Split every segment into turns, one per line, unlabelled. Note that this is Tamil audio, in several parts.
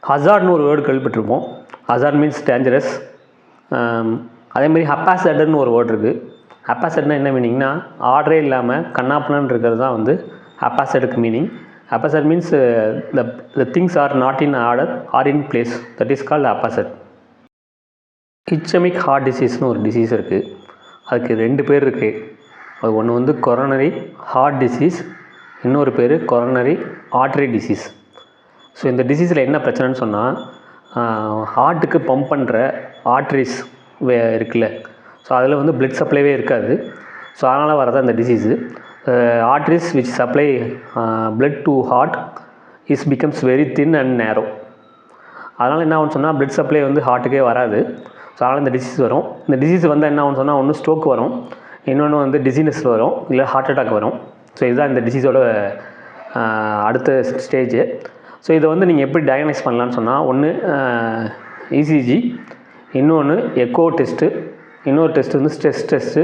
ஹசார்ட்னு ஒரு வேர்டு கேள்விப்பட்டிருப்போம். Hazard means dangerous. அதேமாதிரி ஹப்பாசட்னு ஒரு வேர்டு இருக்குது. ஹப்பாசட்னா என்ன மீனிங்னா, ஆர்டரே இல்லாமல் கண்ணாப்பண்ணன்னு இருக்கிறது தான் வந்து ஹப்பாசட்டுக்கு meaning. Habitat means the things are not in order or in place, that is called habitat. Ischemic heart டிசீஸ்னு ஒரு டிசீஸ் இருக்குது. அதுக்கு 2 பேர் இருக்குது. அது ஒன்று வந்து கொரோனரி ஹார்ட் டிசீஸ், இன்னொரு பேர் கொரோனரி ஆர்ட்ரி டிசீஸ். ஸோ இந்த டிசீஸில் என்ன பிரச்சனைன்னு சொன்னால், ஹார்ட்டுக்கு பம்ப் பண்ணுற ஆர்ட்ரிஸ் இருக்குல்ல, ஸோ அதில் வந்து பிளட் சப்ளைவே இருக்காது. ஸோ அதனால் வரதான் இந்த disease. Arteries which supply blood to heart becomes very thin and narrow. அதனால் என்ன ஆகும்னு சொன்னால் பிளட் சப்ளை வந்து ஹார்ட்டுக்கே வராது. ஸோ அதனால் இந்த டிசீஸ் வரும். இந்த டிசீஸ் வந்தால் என்ன ஆகும்னு சொன்னால், ஒன்று ஸ்ட்ரோக் வரும், இன்னொன்று வந்து டிசீனஸ் வரும், இல்லை ஹார்ட் அட்டாக் வரும். ஸோ இதுதான் இந்த டிசீஸோட அடுத்த ஸ்டேஜு. ஸோ இதை வந்து நீங்கள் எப்படி டயக்னைஸ் பண்ணலான்னு சொன்னால், ஒன்று இசிஜி, இன்னொன்று எக்கோ டெஸ்ட்டு, இன்னொரு டெஸ்ட் வந்து ஸ்ட்ரெஸ் டெஸ்ட்டு,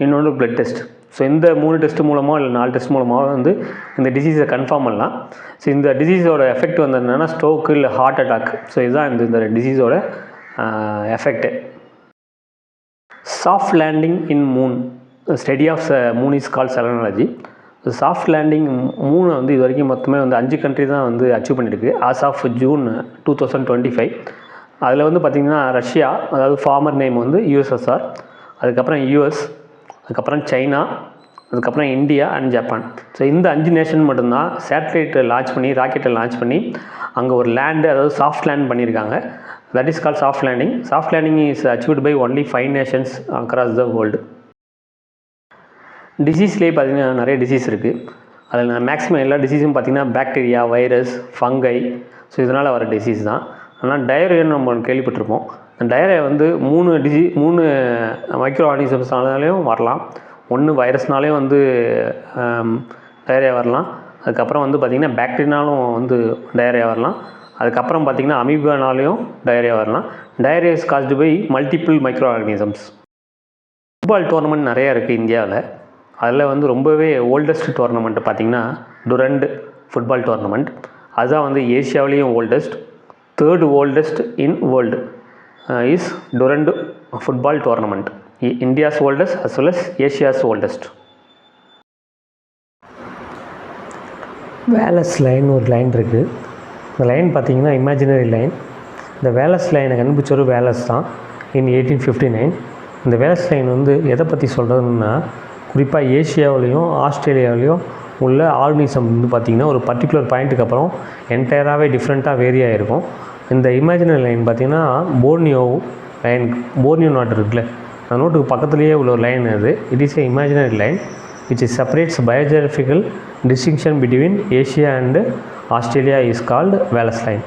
இன்னொன்று பிளட் டெஸ்ட். ஸோ இந்த 3 டெஸ்ட் மூலமாக இல்லை 4 டெஸ்ட் மூலமாக வந்து இந்த டிசீஸை கன்ஃபார்ம் பண்ணலாம். ஸோ இந்த டிசீஸோட எஃபெக்ட் வந்து என்னென்னா ஸ்ட்ரோக்கு இல்லை ஹார்ட் அட்டாக். ஸோ இதுதான் இந்த டிசீஸோட effect. Soft landing in moon, study of moon is called selenology. Soft landing மூணு வந்து இது வரைக்கும் மொத்தமே வந்து 5 கண்ட்ரி தான் வந்து அச்சீவ் பண்ணியிருக்கு ஆஸ் ஆஃப் ஜூன் 2025. அதில் வந்து பார்த்திங்கன்னா ரஷ்யா, அதாவது ஃபார்மர் நேம் வந்து யூஎஸ்எஸ்ஆர், அதுக்கப்புறம் யூஎஸ், அதுக்கப்புறம் சைனா, அதுக்கப்புறம் இந்தியா அண்ட் ஜப்பான். ஸோ இந்த 5 நேஷன் மட்டும்தான் சேட்டலைட்டை லான்ச் பண்ணி, ராக்கெட்டை லான்ச் பண்ணி அங்கே ஒரு லேண்டு, அதாவது சாஃப்ட் லேண்ட் பண்ணியிருக்காங்க. That is called soft landing. Soft landing is achieved by only 5 nations across the world. டிசீஸ்லேயே பார்த்திங்கன்னா நிறைய டிசீஸ் இருக்குது. அதில் மேக்ஸிமம் எல்லா டிசீஸும் பார்த்திங்கன்னா பாக்டீரியா, வைரஸ், ஃபங்கை, ஸோ இதனால் வர டிசீஸ் தான். ஆனால் டயரியான்னு நம்ம கேள்விப்பட்டிருப்போம். அந்த டயரியா வந்து 3 மைக்ரோ ஆர்கானிசம்ஸ்னாலையும் வரலாம். ஒன்று வைரஸ்னாலேயும் வந்து டயரியா வரலாம். அதுக்கப்புறம் வந்து பார்த்திங்கன்னா பாக்டீரியானாலும் வந்து டயரியா வரலாம். அதுக்கப்புறம் பார்த்திங்கன்னா அமீபானாலையும் டயரியா வரலாம். Diarrhoea is caused by multiple micro organisms. Football tournament நிறையா இருக்குது இந்தியாவில். அதில் வந்து ரொம்பவே ஓல்டஸ்ட் டோர்னமெண்ட்டு பார்த்திங்கன்னா டுரண்ட் ஃபுட்பால் டோர்னமெண்ட். அதுதான் வந்து ஏஷியாவிலேயும் oldest. 3rd oldest in world is Durand football tournament. India's oldest as well as Asia's oldest. Wallace line ஒரு லைன் இருக்குது. இந்த லைன் பார்த்திங்கன்னா இமேஜினரி லைன். இந்த வேலஸ் லைனை கண்டுபிடிச்ச ஒரு வேலஸ் தான் இன் 1859. இந்த வேலஸ் லைன் வந்து எதை பற்றி சொல்கிறதுன்னா, குறிப்பாக ஏஷியாவிலையும் ஆஸ்திரேலியாவிலையும் உள்ள ஆர்கனிசம் வந்து பார்த்திங்கன்னா ஒரு பர்டிகுலர் பாயிண்ட்டுக்கு அப்புறம் என்டையராகவே டிஃப்ரெண்ட்டாக வேரி ஆகிருக்கும். இந்த இமேஜினரி லைன் பார்த்திங்கன்னா போர்னியோ லைன், போர்னியோ நாட்டு இருக்குல்ல, அந்த நோட்டுக்கு பக்கத்துலேயே உள்ள ஒரு லைன் அது. It is a imaginary line which separates biographical distinction between Asia and Australia is called Wallace line.